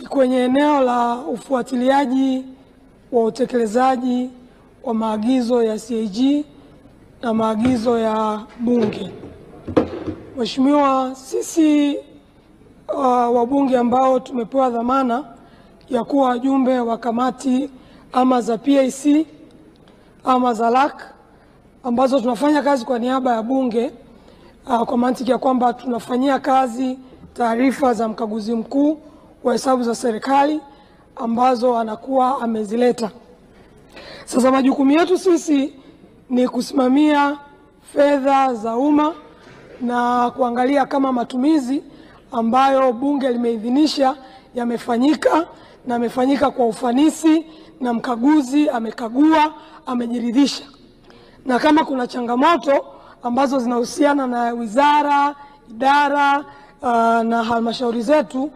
ni kwenye eneo la ufuatiliaji wa utekelezaji wa maagizo ya CAG na maagizo ya Bunge. Mheshimiwa, sisi wabunge ambao tumepewa dhamana ya kuwa wajumbe wa kamati ama za PAC ama za LAC ambazo tunafanya kazi kwa niaba ya Bunge, kwa mantiki ya kwamba tunafanyia kazi taarifa za mkaguzi mkuu wa hesabu za serikali ambazo anakuwa amezileta. Sasa majukumu yetu sisi ni kusimamia fedha za umma na kuangalia kama matumizi ambayo Bunge limeidhinisha yamefanyika na yamefanyika kwa ufanisi na mkaguzi amekagua, amejiridhisha. Na kama kuna changamoto ambazo zinahusiana na wizara, idara na halmashauri zetu,